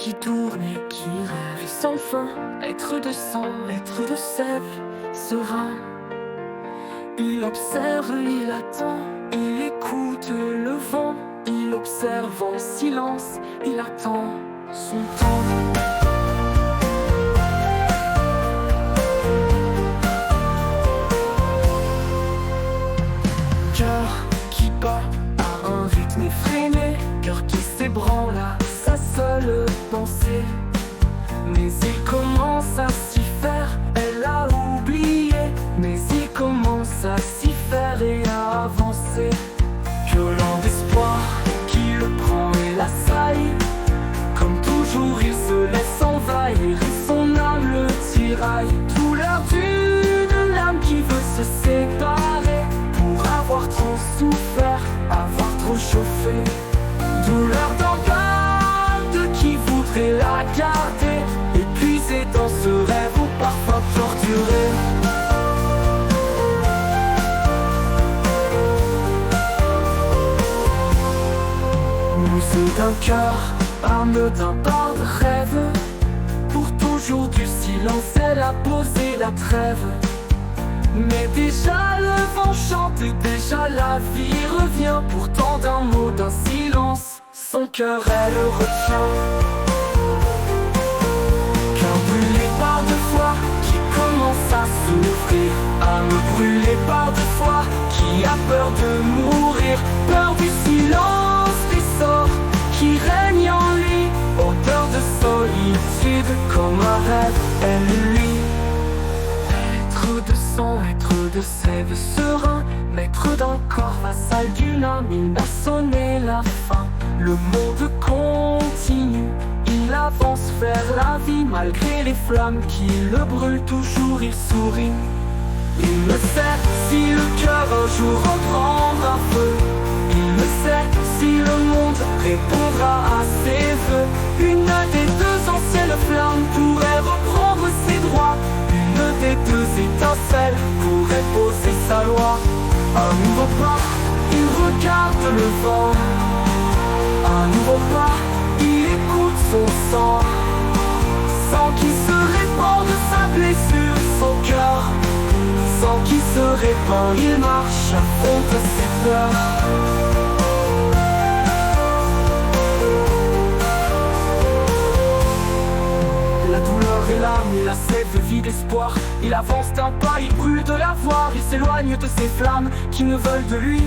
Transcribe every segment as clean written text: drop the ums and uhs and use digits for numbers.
qui tourne et qui rêve sans fin, être de sang, être de sève, serein. Il observe, il attend, il écoute le vent, il observe en silence, il attend son temps. Cœur qui bat à un rythme effréné, cœur qui s'ébranle à sa seule pensée. Mais il commence à s'y faire, elle a oublié. Mais il commence à s'y faire et à avancer. Violent d'espoir qui le prend et l'assaille. Comme toujours il se laisse envahir et son âme le tiraille. Douleur d'une lame qui veut se séparer. Pour avoir trop souffert, avoir trop chauffé. Douleur d'un garde qui voudrait la garder. Épuisé dans ce rêve au parfum torturé. Mousseux d'un cœur, arme d'un bord de rêve. Pour toujours du silence, elle a posé la trêve. Mais déjà le vent chante et déjà la vie revient. Pourtant d'un mot, d'un silence, son cœur elle le retient. Cœur brûlé par deux fois, qui commence à souffrir. Âme brûlée par deux fois, qui a peur de mourir. Peur du silence des sorts qui règne en lui. Odeur de solitude comme un rêve, elle lui. Être de sang, être de sève serein, maître d'un corps, vassal d'une âme, il a sonné la fin. Le monde continue, il avance vers la vie. Malgré les flammes qui le brûlent toujours, il sourit. Il ne sait si le cœur un jour reprendra feu. Il ne sait si le monde répondra à ses vœux. Une des deux anciennes flammes pourrait reprendre ses droits. Une des deux étincelles pourrait poser sa loi. Un nouveau pas, il regarde le vent. Un nouveau pas, il écoute son sang. Sang qui se répand de sa blessure, son cœur. Sang qui se répand, il marche, affronte ses peurs. La douleur est l'âme, il la sève, vide espoir. Il avance d'un pas, il brûle de la voir. Il s'éloigne de ces flammes qui ne veulent de lui.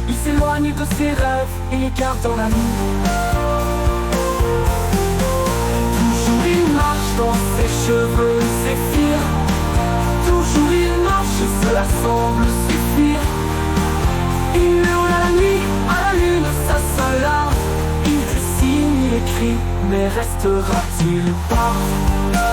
Il s'éloigne de ses rêves et les garde dans la nuit. Toujours il marche dans ses cheveux zéphyrs. Toujours il marche, cela semble suffire. Il hurle la nuit, à la lune, sa seule arme. Il signe, il écrit, mais restera-t-il pas?